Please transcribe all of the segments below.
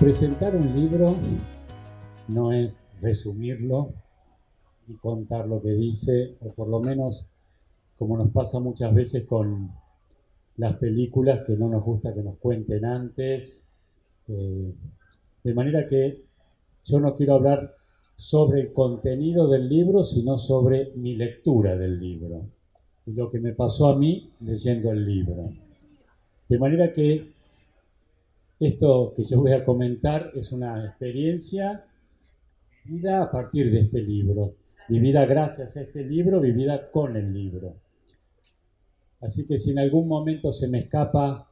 Presentar un libro no es resumirlo y contar lo que dice, o por lo menos como nos pasa muchas veces con las películas, que no nos gusta que nos cuenten antes. De manera que yo no quiero hablar sobre el contenido del libro, sino sobre mi lectura del libro y lo que me pasó a mí leyendo el libro. De manera que esto que yo voy a comentar es una experiencia vivida a partir de este libro, vivida gracias a este libro, vivida con el libro. Así que si en algún momento se me escapa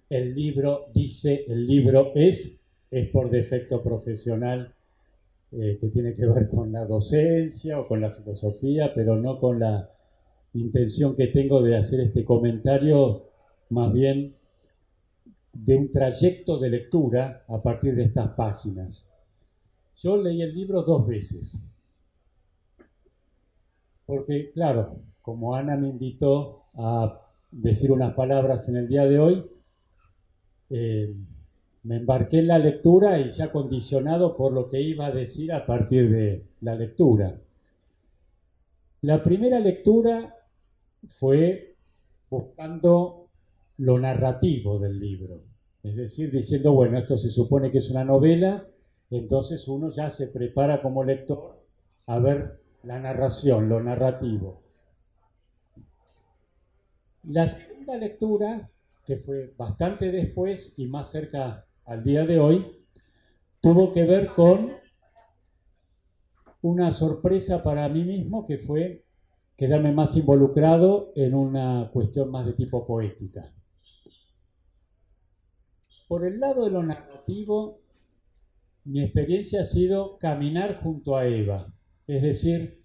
el libro dice, el libro es por defecto profesional, que tiene que ver con la docencia o con la filosofía, pero no con la intención que tengo de hacer este comentario, más bien de un trayecto de lectura a partir de estas páginas. Yo leí el libro 2 veces, porque claro, como Ana me invitó a decir unas palabras en el día de hoy, me embarqué en la lectura y ya condicionado por lo que iba a decir a partir de la lectura. La primera lectura fue buscando lo narrativo del libro, es decir, diciendo, bueno, esto se supone que es una novela, entonces uno ya se prepara como lector a ver la narración, lo narrativo. La segunda lectura, que fue bastante después y más cerca al día de hoy, tuvo que ver con una sorpresa para mí mismo, que fue quedarme más involucrado en una cuestión más de tipo poética. Por el lado de lo narrativo, mi experiencia ha sido caminar junto a Eva, es decir,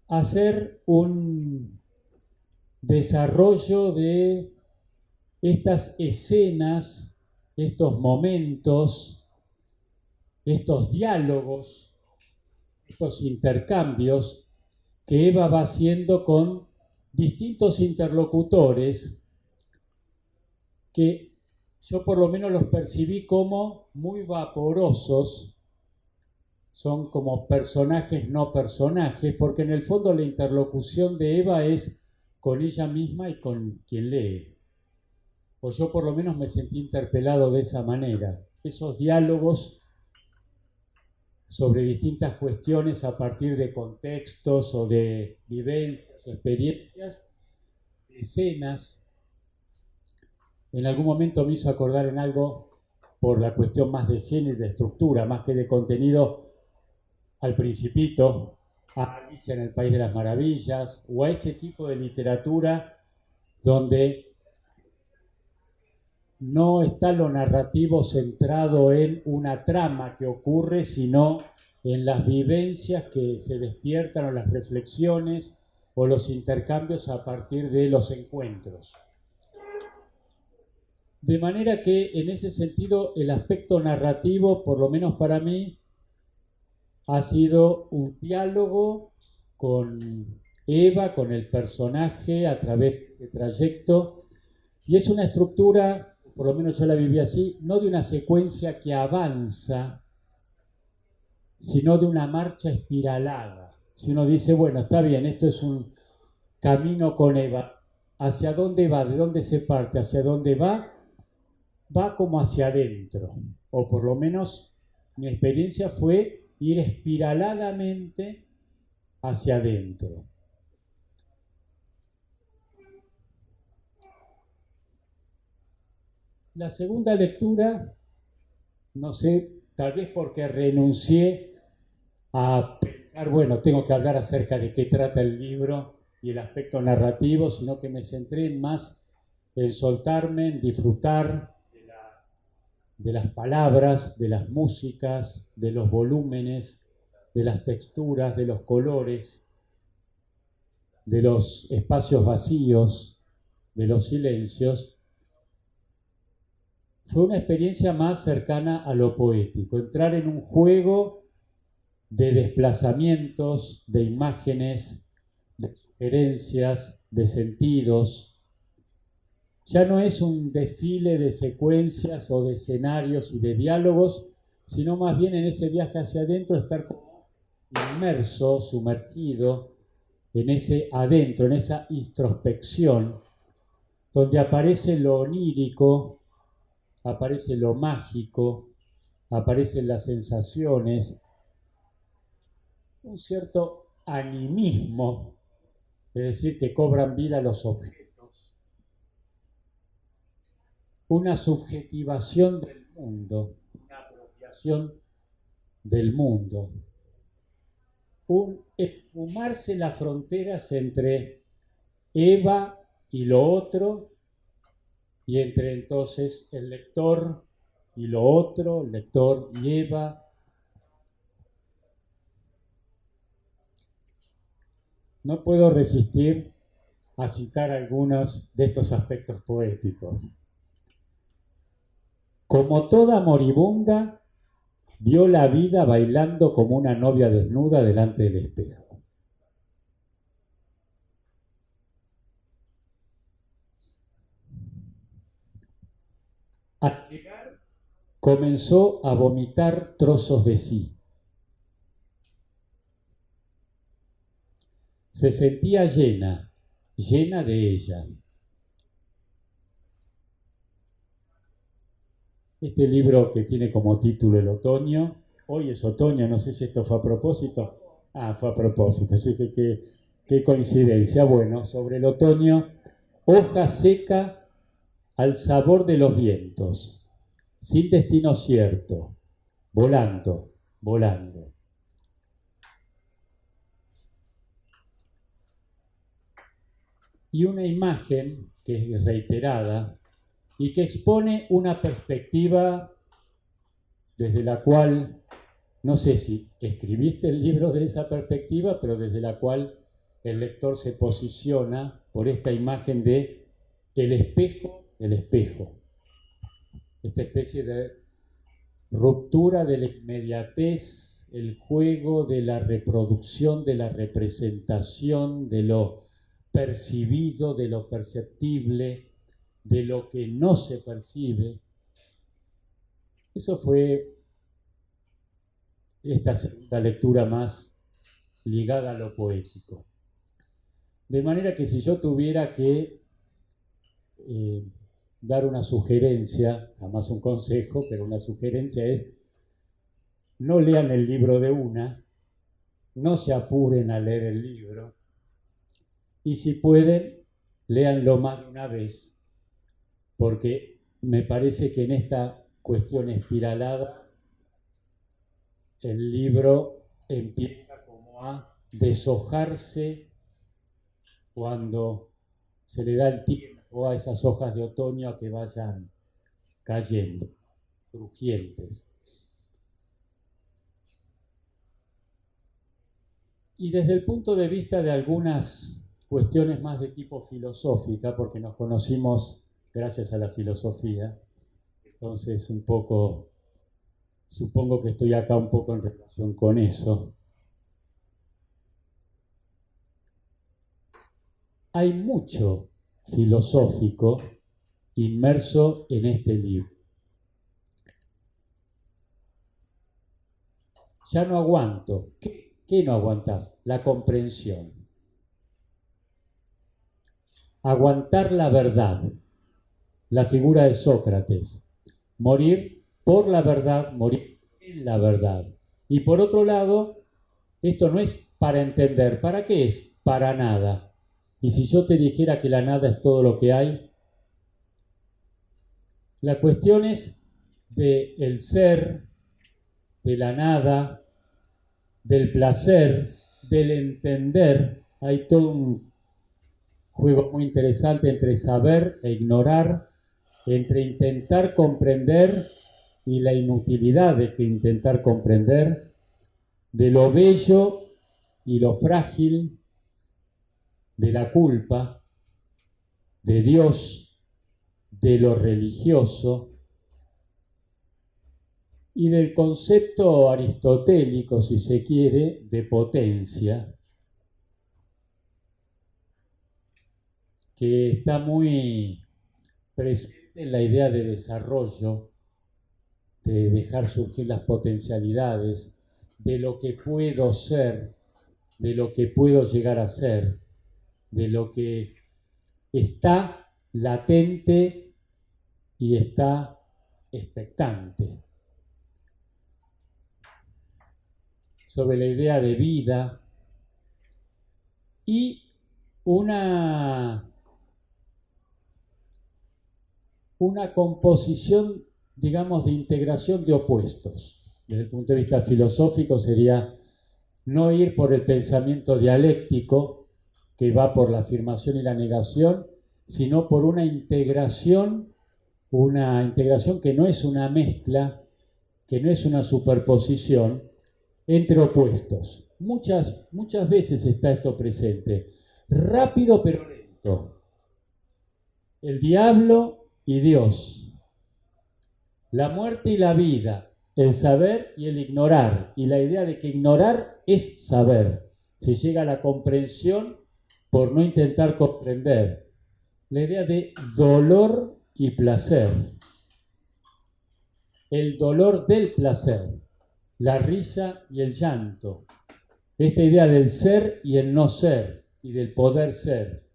hacer un desarrollo de estas escenas, estos momentos, estos diálogos, estos intercambios que Eva va haciendo con distintos interlocutores que yo por lo menos los percibí como muy vaporosos, son como personajes no personajes, porque en el fondo la interlocución de Eva es con ella misma y con quien lee. O yo por lo menos me sentí interpelado de esa manera. Esos diálogos sobre distintas cuestiones a partir de contextos o de vivencias o experiencias, escenas, en algún momento me hizo acordar en algo, por la cuestión más de género y de estructura, más que de contenido, al Principito, a Alicia en el País de las Maravillas, o a ese tipo de literatura donde no está lo narrativo centrado en una trama que ocurre, sino en las vivencias que se despiertan o las reflexiones o los intercambios a partir de los encuentros. De manera que en ese sentido el aspecto narrativo, por lo menos para mí, ha sido un diálogo con Eva, con el personaje a través del trayecto, y es una estructura, por lo menos yo la viví así, no de una secuencia que avanza, sino de una marcha espiralada. Si uno dice, bueno, está bien, esto es un camino con Eva, ¿hacia dónde va? ¿De dónde se parte? ¿Hacia dónde va? Va como hacia adentro, o por lo menos mi experiencia fue ir espiraladamente hacia adentro. La segunda lectura, no sé, tal vez porque renuncié a pensar, bueno, tengo que hablar acerca de qué trata el libro y el aspecto narrativo, sino que me centré más en soltarme, en disfrutar de las palabras, de las músicas, de los volúmenes, de las texturas, de los colores, de los espacios vacíos, de los silencios. Fue una experiencia más cercana a lo poético, entrar en un juego de desplazamientos, de imágenes, de sugerencias, de sentidos, ya no es un desfile de secuencias o de escenarios y de diálogos, sino más bien en ese viaje hacia adentro estar como inmerso, sumergido en ese adentro, en esa introspección, donde aparece lo onírico, aparece lo mágico, aparecen las sensaciones, un cierto animismo, es decir, que cobran vida los objetos, una subjetivación del mundo, una apropiación del mundo, un esfumarse las fronteras entre Eva y lo otro, y entre entonces el lector y lo otro, el lector y Eva. No puedo resistir a citar algunos de estos aspectos poéticos. Como toda moribunda, vio la vida bailando como una novia desnuda delante del espejo. Al llegar, comenzó a vomitar trozos de sí. Se sentía llena, llena de ella. Este libro que tiene como título El otoño, hoy es otoño, no sé si esto fue a propósito. Fue a propósito, así que qué coincidencia. Bueno, sobre el otoño, hoja seca al sabor de los vientos, sin destino cierto, volando, volando. Y una imagen que es reiterada y que expone una perspectiva desde la cual, no sé si escribiste el libro de esa perspectiva, pero desde la cual el lector se posiciona por esta imagen de el espejo del espejo, esta especie de ruptura de la inmediatez, el juego de la reproducción, de la representación, de lo percibido, de lo perceptible, de lo que no se percibe. Eso fue esta segunda lectura más ligada a lo poético. De manera que si yo tuviera que dar una sugerencia, jamás un consejo, pero una sugerencia es: no lean el libro de una, no se apuren a leer el libro, y si pueden, léanlo más de una vez, porque me parece que en esta cuestión espiralada el libro empieza como a deshojarse cuando se le da el tiempo a esas hojas de otoño a que vayan cayendo, crujientes. Y desde el punto de vista de algunas cuestiones más de tipo filosófica, porque nos conocimos gracias a la filosofía, entonces un poco, supongo que estoy acá un poco en relación con eso. Hay mucho filosófico inmerso en este libro. Ya no aguanto. ¿Qué no aguantás? La comprensión. Aguantar la verdad. La figura de Sócrates. Morir por la verdad, morir en la verdad. Y por otro lado, esto no es para entender. ¿Para qué es? Para nada. Y si yo te dijera que la nada es todo lo que hay, la cuestión es del ser, de la nada, del placer, del entender. Hay todo un juego muy interesante entre saber e ignorar, entre intentar comprender y la inutilidad de intentar comprender, de lo bello y lo frágil, de la culpa, de Dios, de lo religioso y del concepto aristotélico, si se quiere, de potencia, que está muy presente en la idea de desarrollo, de dejar surgir las potencialidades, de lo que puedo ser, de lo que puedo llegar a ser, de lo que está latente y está expectante. Sobre la idea de vida y una composición, digamos, de integración de opuestos. Desde el punto de vista filosófico sería no ir por el pensamiento dialéctico que va por la afirmación y la negación, sino por una integración que no es una mezcla, que no es una superposición entre opuestos. Muchas veces está esto presente. Rápido pero lento. El diablo y Dios. La muerte y la vida. El saber y el ignorar. Y la idea de que ignorar es saber. Se llega a la comprensión por no intentar comprender. La idea de dolor y placer. El dolor del placer. La risa y el llanto. Esta idea del ser y el no ser, y del poder ser.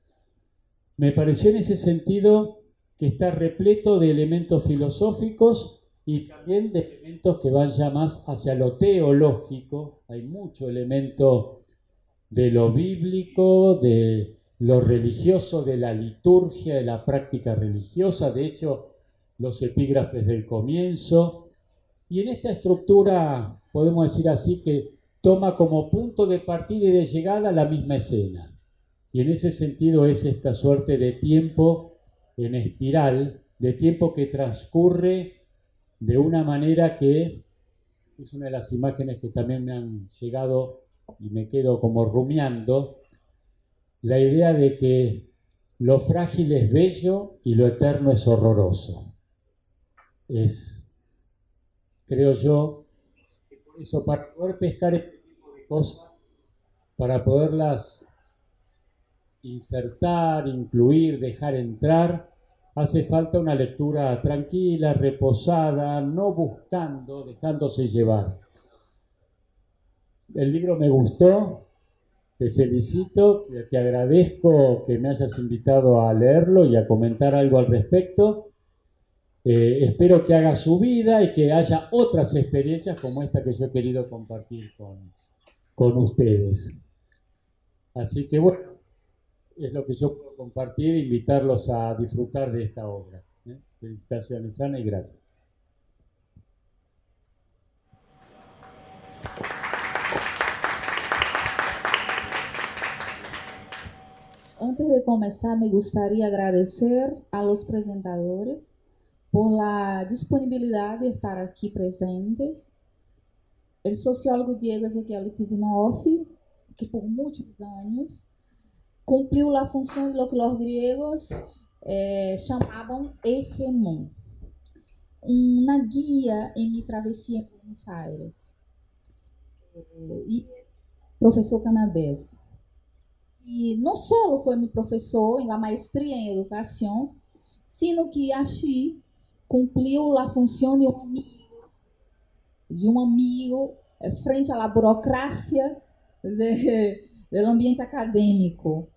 Me pareció en ese sentido que está repleto de elementos filosóficos y también de elementos que van ya más hacia lo teológico. Hay mucho elemento de lo bíblico, de lo religioso, de la liturgia, de la práctica religiosa. De hecho, los epígrafes del comienzo. Y en esta estructura, podemos decir así, que toma como punto de partida y de llegada la misma escena. Y en ese sentido es esta suerte de tiempo en espiral, de tiempo que transcurre de una manera que es una de las imágenes que también me han llegado y me quedo como rumiando, la idea de que lo frágil es bello y lo eterno es horroroso. Creo yo, que por eso para poder pescar este tipo de cosas, para poderlas insertar, incluir, dejar entrar, hace falta una lectura tranquila, reposada, no buscando, dejándose llevar. El libro me gustó, te felicito, te agradezco que me hayas invitado a leerlo y a comentar algo al respecto. Espero que haga su vida y que haya otras experiencias como esta que yo he querido compartir con ustedes. Así que bueno, es lo que yo puedo compartir, invitarlos a disfrutar de esta obra. Felicitaciones, Ana, y gracias. Antes de comenzar, me gustaría agradecer a los presentadores por la disponibilidad de estar aquí presentes. El sociólogo Diego Ezequiel Tivinoff, que por muchos años cumpliu a função de lo que os griegos chamavam hegemon, uma guia em minha travessia em Buenos Aires. E professor Canabés. E não só foi meu professor na maestria em educação, sino que assim cumpriu a função de um amigo frente à burocracia do ambiente acadêmico.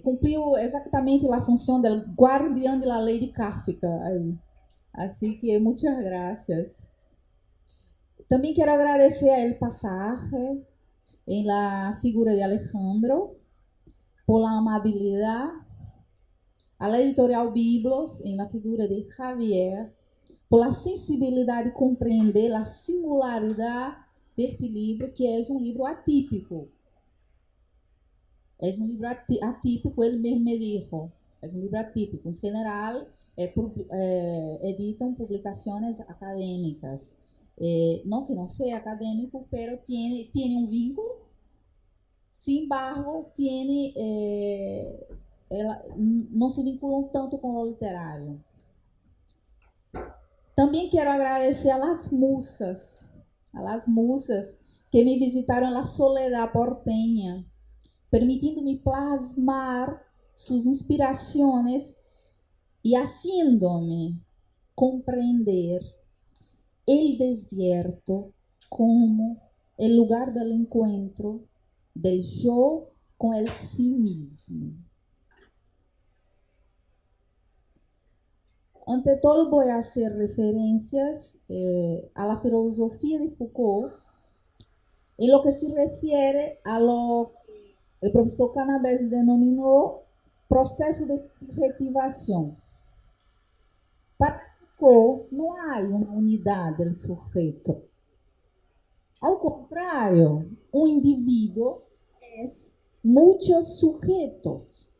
Cumpriu exatamente a função do guardião da lei de Kafka. Assim que muitas graças. Também quero agradecer a El Pasaje, en la figura de Alejandro, por la amabilidad, a la editorial Biblos, en la figura de Javier, por la sensibilidad de comprender la singularidad de este libro, que es un libro atípico. Es un libro atípico, él mesmo me dijo, es un libro atípico. En general, editan publicaciones académicas. No que no sea académico, pero tiene un vínculo. Sin embargo, no se vinculan tanto con lo literario. También quiero agradecer a las musas que me visitaron en la soledad porteña, permitiéndome plasmar sus inspiraciones y haciéndome comprender el desierto como el lugar del encuentro del yo con el sí mismo. Ante todo voy a hacer referencias a la filosofía de Foucault en lo que se refiere a lo que el profesor Canavese denominó proceso de subjetivación. Para Foucault no hay una unidad del sujeto. Al contrario, un individuo es muchos sujetos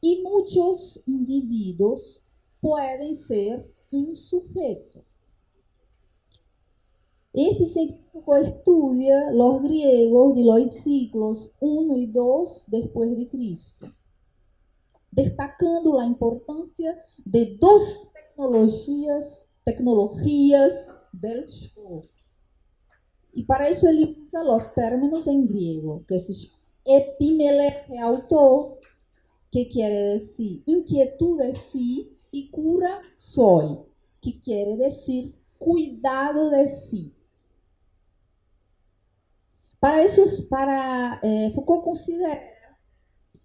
y muchos individuos pueden ser un sujeto. Este científico estudia los griegos de los siglos I y II después de Cristo, destacando la importancia de dos tecnologías del yo. Y para eso él usa los términos en griego, que se llama epimeleje auto, que quiere decir inquietud de sí, y cura soy, que quiere decir cuidado de sí. Foucault considera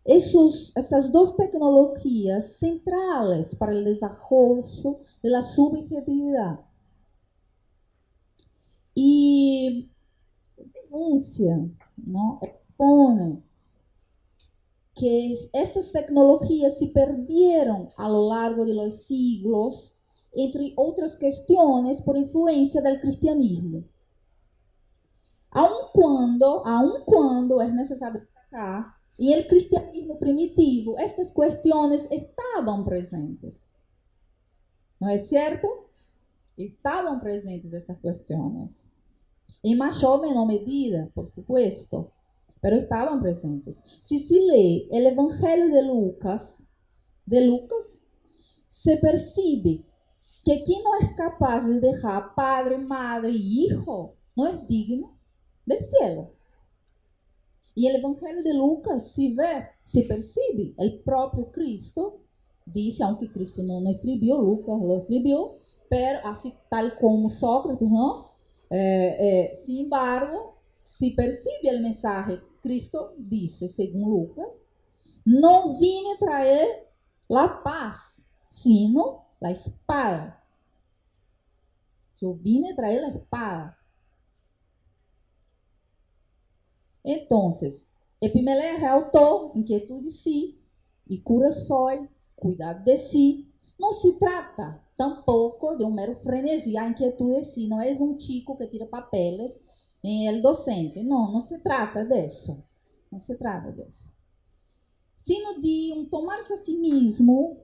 estas dos tecnologías centrales para el desarrollo de la subjetividad. Y denuncia, ¿no? Expone que estas tecnologías se perdieron a lo largo de los siglos, entre otras cuestiones, por influencia del cristianismo. Aun cuando es necesario destacar, en el cristianismo primitivo, estas cuestiones estaban presentes. ¿No es cierto? Estaban presentes estas cuestiones. En mayor o menor medida, por supuesto, pero estaban presentes. Si se lee el Evangelio de Lucas, se percibe que quien no es capaz de dejar padre, madre y hijo no es digno del cielo. Y el Evangelio de Lucas se percibe, el propio Cristo dice, aunque Cristo no escribió, Lucas lo escribió, pero así tal como Sócrates, ¿no? Sin embargo, se percibe el mensaje. Cristo dice, según Lucas, no vine a traer la paz, sino la espada. Yo vine a traer la espada. Entonces, epimeleje autor, inquietud de sí, y cura soy, cuidado de sí. No se trata tampoco de un mero frenesí, a inquietud de sí, no es un chico que tira papeles en el docente, no se trata de eso, no se trata de eso. Sino de un tomarse a sí mismo,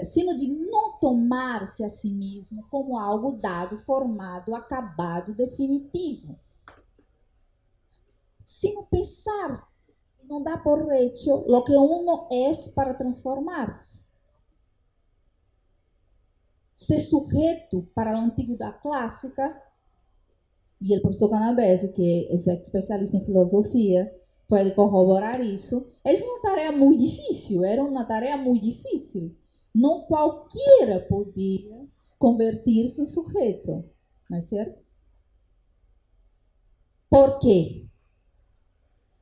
sino de no tomarse a sí mismo como algo dado, formado, acabado, definitivo. Sino pensar, no da por hecho lo que uno es para transformarse. Ser sujeto para la antigüedad clásica, y el profesor Canavese, que es especialista en filosofía, puede corroborar eso, es una tarea muy difícil, era una tarea muy difícil. No cualquiera podía convertirse en sujeto, ¿no es cierto? ¿Por qué?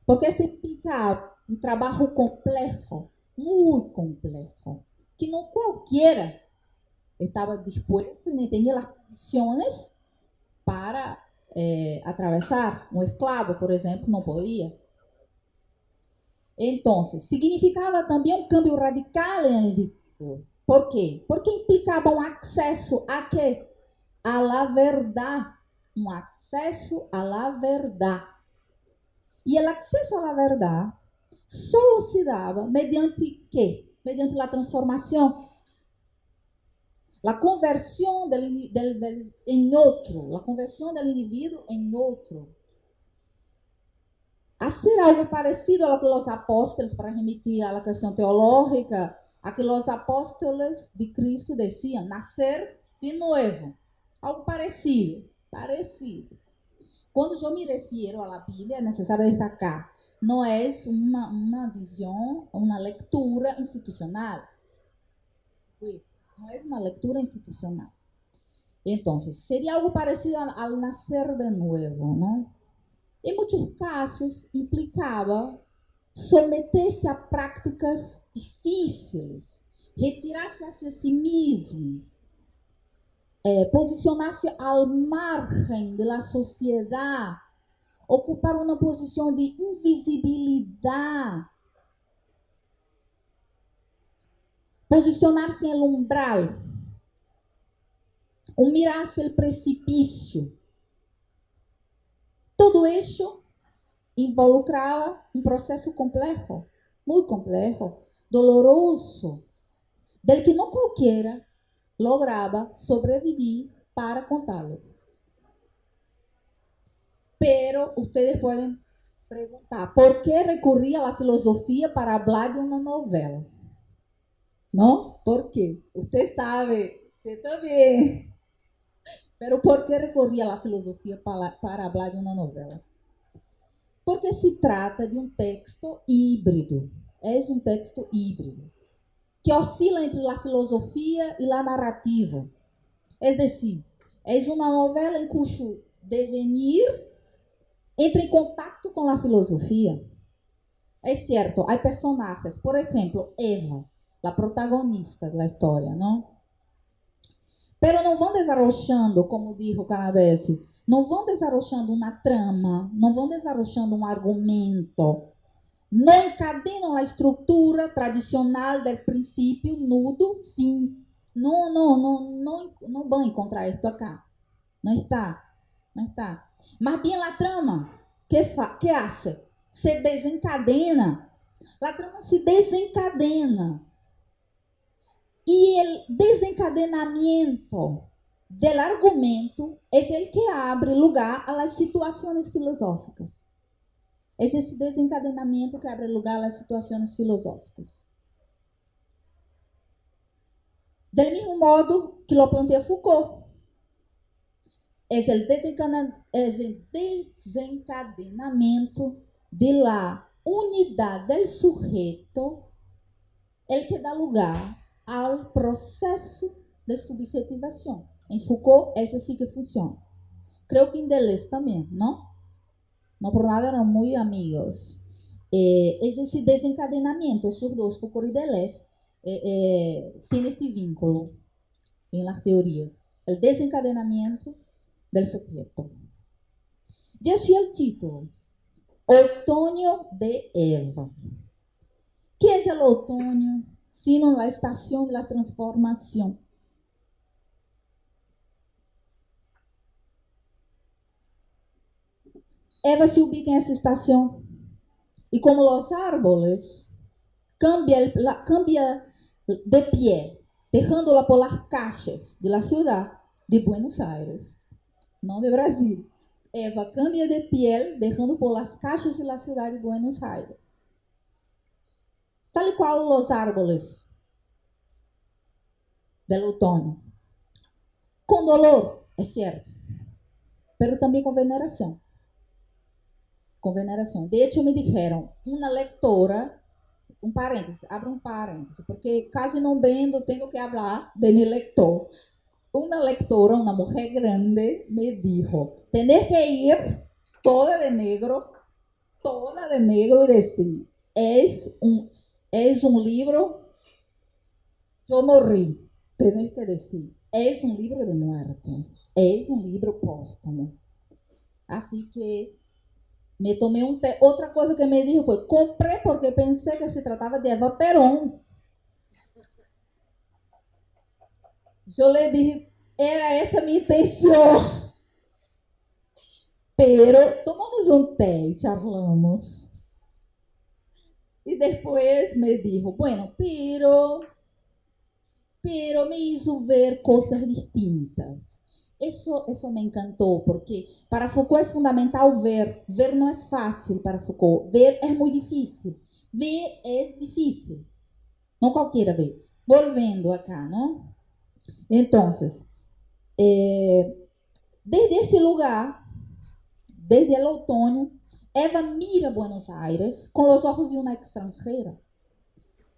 Porque esto implicaba un trabajo complejo, muy complejo, que no cualquiera estaba dispuesto ni tenía las condiciones para atravesar. Un esclavo, por ejemplo, no podía. Entonces, significaba también un cambio radical en el individuo. ¿Por qué? Porque implicaba un acceso a qué? A la verdad. Un acceso a la verdad. Y el acceso a la verdad solo se daba mediante ¿qué? Mediante la transformación. La conversión en otro, la conversión del individuo en otro. Hacer algo parecido a lo que los apóstoles, para remitir a la cuestión teológica, a que los apóstoles de Cristo decían, nacer de nuevo. Algo parecido. Quando eu me refiro à Bíblia, é necessário destacar, não é uma visão, uma leitura institucional. pues, no es una lectura institucional. Entonces, sería algo parecido al nacer de nuevo, ¿no? En muchos casos implicaba someterse a prácticas difíciles, retirarse hacia sí mismo, posicionar-se al margen de la sociedad, ocupar una posición de invisibilidad, posicionar-se en el umbral, o mirarse el precipicio. Todo eso involucraba un proceso complejo, muy complejo, doloroso, del que no cualquiera lograba sobrevivir para contarlo. Pero ustedes pueden preguntar, ¿por qué recurría a la filosofía para hablar de una novela? ¿No? ¿Por qué? Usted sabe, usted también. Pero ¿por qué recurría a la filosofía para hablar de una novela? Porque se trata de un texto híbrido. Es un texto híbrido que oscila entre la filosofía y la narrativa. Es decir, es una novela en cuyo devenir entra en contacto con la filosofía. Es cierto, hay personajes, por ejemplo, Eva, la protagonista de la historia, ¿no? Pero não vão desarrollando, como dijo Canavesi, não vão desarrollando uma trama, não vão desarrollando um argumento, não encadenam a estrutura tradicional do princípio, nudo, fim. Não vão encontrar isto acá. Não está. Mas bem a trama, que hace? Se desencadena. A trama se desencadena. Y el desencadenamiento del argumento es el que abre lugar a las situaciones filosóficas. Es ese desencadenamiento que abre lugar a las situaciones filosóficas. Del mismo modo que lo plantea Foucault, es el desencadenamiento de la unidad del sujeto el que da lugar ao processo de subjetivação. Em Foucault, esse sí que funciona. Creo que em Deleuze também, não? Não por nada eram muito amigos. Esse desencadenamento, esses dois, Foucault e Deleuze, tem este vínculo em las teorias. O desencadenamento del sujeto. Ya achei o título. Outono de Eva. ¿Qué es el otoño? Sino la estación de la transformación. Eva se ubica en esa estación y como los árboles cambia de pie, dejándola por las calles de la ciudad de Buenos Aires, no de Brasil. Eva cambia de piel, dejando por las calles de la ciudad de Buenos Aires. Tal y cual los árboles del otoño. Con dolor, es cierto, pero también con veneración. Con veneración. De hecho, me dijeron, una lectora, un paréntesis, abro un paréntesis, porque casi no vendo, tengo que hablar de mi lector. Una lectora, una mujer grande, me dijo, tenés que ir toda de negro y decir, es un libro, yo morí, tenés que decir, es un libro de muerte, es un libro póstumo. Así que me tomé un té. Otra cosa que me dijo fue, compré porque pensé que se trataba de Eva Perón. Yo le dije, era esa mi intención. Pero tomamos un té y charlamos. Y después me dijo, bueno, pero me hizo ver cosas distintas. Eso me encantó, porque para Foucault es fundamental ver. Ver no es fácil para Foucault. Ver es muy difícil. Ver es difícil. No cualquiera ve. Volviendo acá, ¿no? Entonces, desde ese lugar, desde el otoño, Eva mira Buenos Aires con los ojos de una extranjera.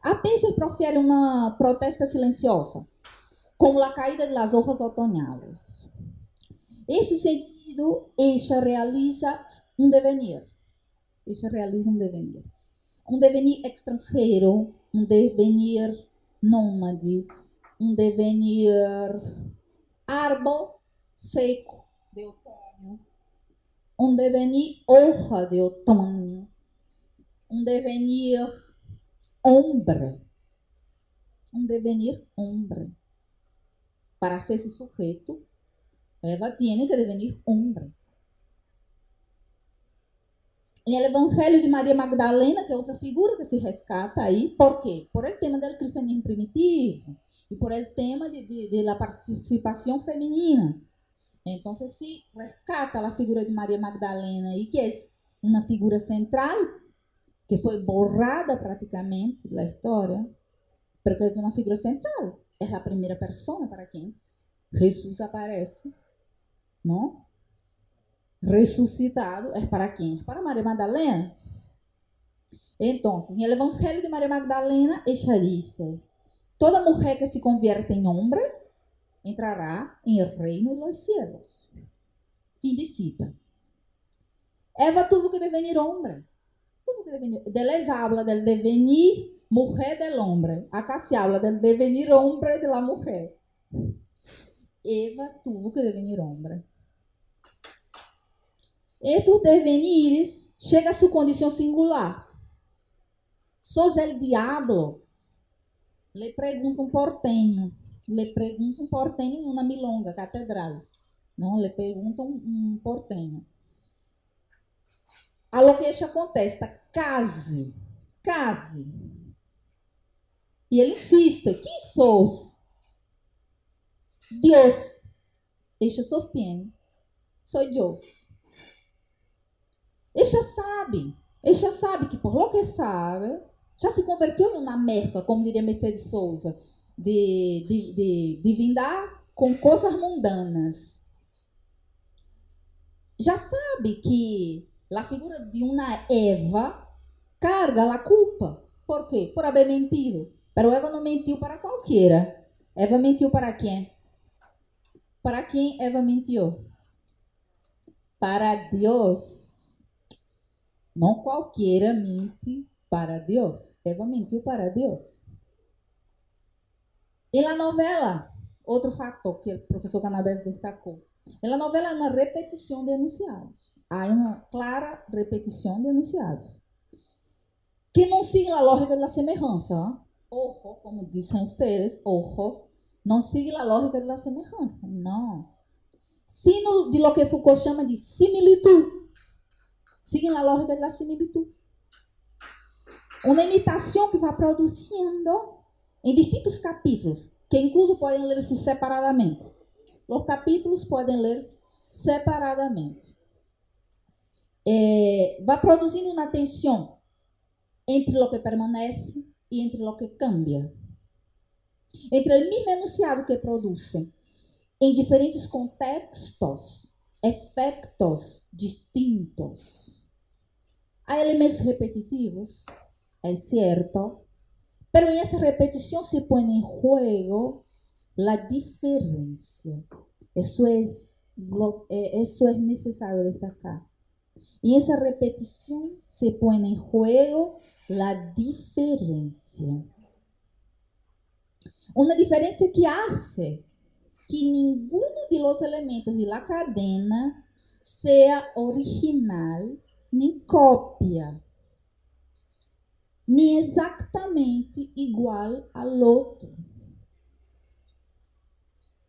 A veces profiere una protesta silenciosa, como la caída de las hojas otoñales. En ese sentido, ella realiza un devenir. Ella realiza un devenir. Un devenir extranjero, un devenir nómade, un devenir árbol seco de otoño, un devenir hoja de otoño, un devenir hombre. Un devenir hombre. Para ser ese sujeto, Eva tiene que devenir hombre. En el Evangelio de María Magdalena, que es otra figura que se rescata ahí, ¿por qué? Por el tema del cristianismo primitivo y por el tema de la participación femenina. Entonces, si rescata la figura de María Magdalena y que es una figura central, que fue borrada prácticamente de la historia, pero que es una figura central. Es la primera persona para quien Jesús aparece, ¿no? Resucitado, ¿es para quién? Es para María Magdalena. Entonces, en el Evangelio de María Magdalena, ella dice, toda mujer que se convierte en hombre entrará en el reino de los cielos. Fin de cita. Eva tuvo que devenir hombre. Les habla del devenir mujer del hombre. Acá se habla del devenir hombre de la mujer. Eva tuvo que devenir hombre. Estos devenires chega a sua condição singular. ¿Sos el diablo? Le pregunta un porteño. Le pregunta un porteño en una milonga catedral. No, le pregunta un porteño. A lo que ella contesta, case, case. E ele insiste, quem sos? Deus. Ella sostiene, soy Deus. Ella sabe que por lo que sabe, já se converteu em uma merca, como diria Mercedes Souza, de divindar com coisas mundanas. Já sabe que a figura de uma Eva carga a culpa. ¿Por quê? Por haber mentido. Pero Eva não mentiu para qualquer. Eva mentiu para quem? Para quem Eva mentiu? Para Deus. Não qualquer mente para Deus. Eva mentiu para Deus. E na novela, outro fator que o professor Canabés destacou. Na novela é uma repetição de enunciados. Há uma clara repetição de enunciados. Que não sigue a lógica da semelhança. Ojo, como dizem ustedes, ojo, não sigue a lógica da semelhança. Não. Sino de lo que Foucault chama de similitud. Siguen a lógica da similitud. Uma imitação que vai produzindo em distintos capítulos, que incluso podem ler-se separadamente. Os capítulos podem ler-se separadamente. Vai produzindo uma tensão entre o que permanece e entre o que cambia. Entre o mesmo enunciado que produzem em diferentes contextos, efectos distintos. Há elementos repetitivos, é certo, pero en esa repetición se pone en juego la diferencia. Eso es necesario destacar. Y en esa repetición se pone en juego la diferencia. Una diferencia que hace que ninguno de los elementos de la cadena sea original ni cópia, ni exactamente igual al otro.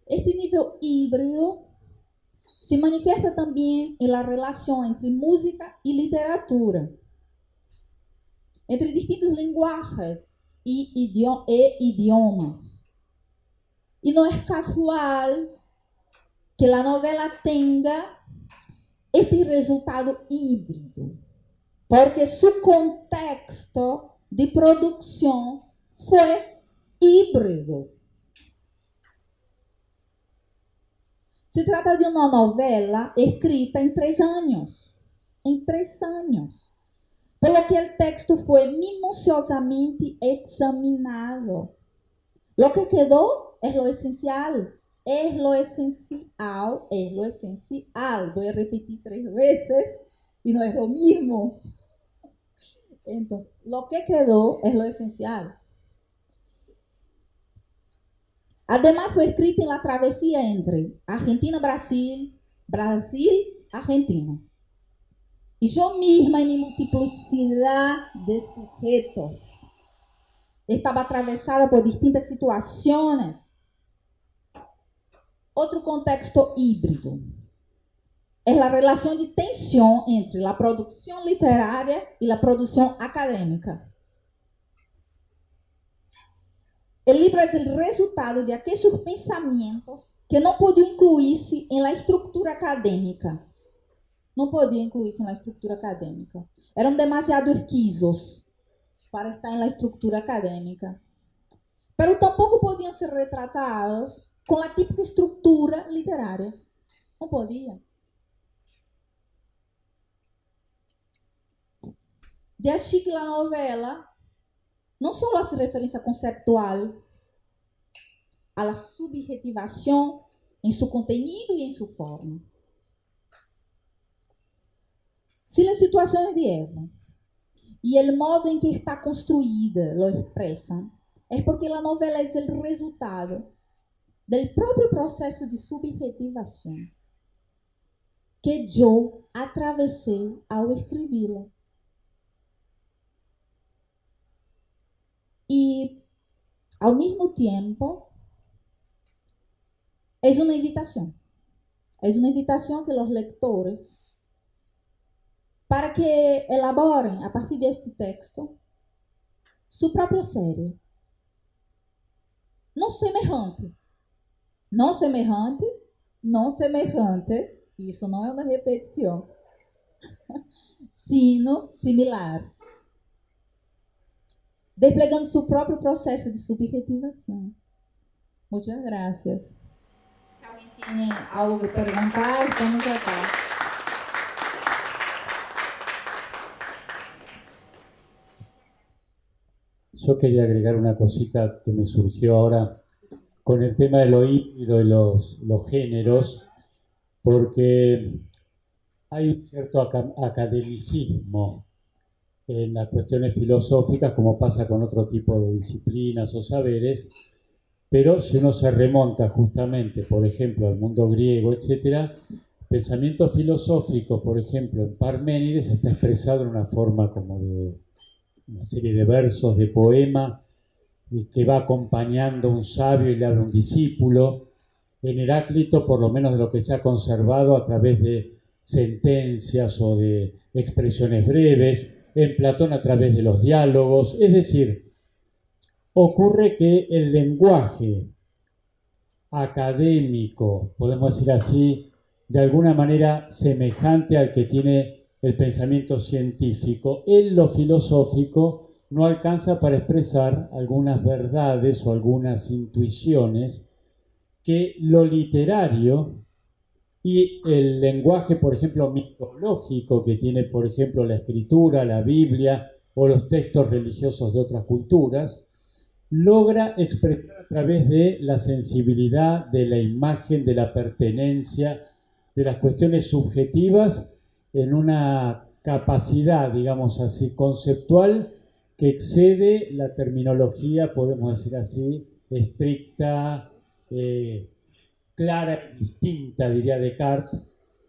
Este nivel híbrido se manifiesta también en la relación entre música y literatura, entre distintos lenguajes y idiomas. Y no es casual que la novela tenga este resultado híbrido, porque su contexto de producción fue híbrido. Se trata de uma novela escrita em 3 anos. Em 3 anos. por lo que el texto fue minuciosamente examinado. Lo que quedó es lo esencial. Es lo esencial, es lo esencial. Voy a repetir 3 veces y no es lo mismo. Entonces, lo que quedó es lo esencial. Además, fue escrita en la travesía entre Argentina-Brasil, Brasil-Argentina. Y yo misma, en mi multiplicidad de sujetos, estaba atravesada por distintas situaciones. Otro contexto híbrido es la relación de tensión entre la producción literaria y la producción académica. El libro es el resultado de aquellos pensamientos que no podían incluirse en la estructura académica. No podían incluirse en la estructura académica. Eran demasiado esquisos para estar en la estructura académica. Pero tampoco podían ser retratados con la típica estructura literaria. No podían. De allí que la novela no solo hace referencia conceptual a la subjetivación en su contenido y en su forma. Si las situaciones de Eva y el modo en que está construida lo expresan, es porque la novela es el resultado del propio proceso de subjetivación que yo atravesé al escribirla. Y al mismo tiempo es una invitación que los lectores, para que elaboren a partir de este texto su propia serie. No semejante, isso não é uma repetição, sino similar, desplegando su próprio processo de subjetivação. Muchas gracias. Se alguém tem algo que perguntar, estamos acá. Yo quería agregar una cosita que me surgió ahora con el tema de lo híbrido y los géneros, porque hay un cierto academicismo en las cuestiones filosóficas, como pasa con otro tipo de disciplinas o saberes, pero si uno se remonta justamente, por ejemplo, al mundo griego, etcétera, pensamiento filosófico, por ejemplo, en Parménides está expresado en una forma como de una serie de versos, de poema, que va acompañando a un sabio y le habla a un discípulo. En Heráclito, por lo menos de lo que se ha conservado a través de sentencias o de expresiones breves, en Platón a través de los diálogos. Es decir, ocurre que el lenguaje académico, podemos decir así, de alguna manera semejante al que tiene el pensamiento científico, en lo filosófico no alcanza para expresar algunas verdades o algunas intuiciones que lo literario y el lenguaje, por ejemplo, mitológico que tiene, por ejemplo, la escritura, la Biblia o los textos religiosos de otras culturas, logra expresar a través de la sensibilidad, de la imagen, de la pertenencia, de las cuestiones subjetivas en una capacidad, digamos así, conceptual que excede la terminología, podemos decir así, estricta, clara y distinta, diría Descartes,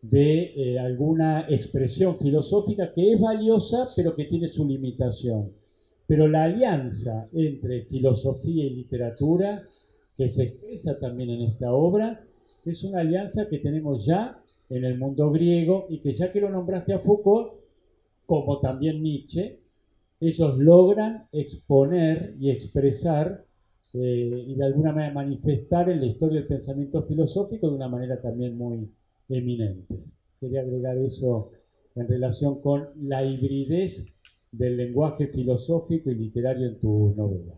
de alguna expresión filosófica que es valiosa, pero que tiene su limitación. Pero la alianza entre filosofía y literatura, que se expresa también en esta obra, es una alianza que tenemos ya en el mundo griego y que, ya que lo nombraste a Foucault, como también Nietzsche, ellos logran exponer y expresar y de alguna manera manifestar en la historia del pensamiento filosófico de una manera también muy eminente. Quería agregar eso en relación con la hibridez del lenguaje filosófico y literario en tu novela.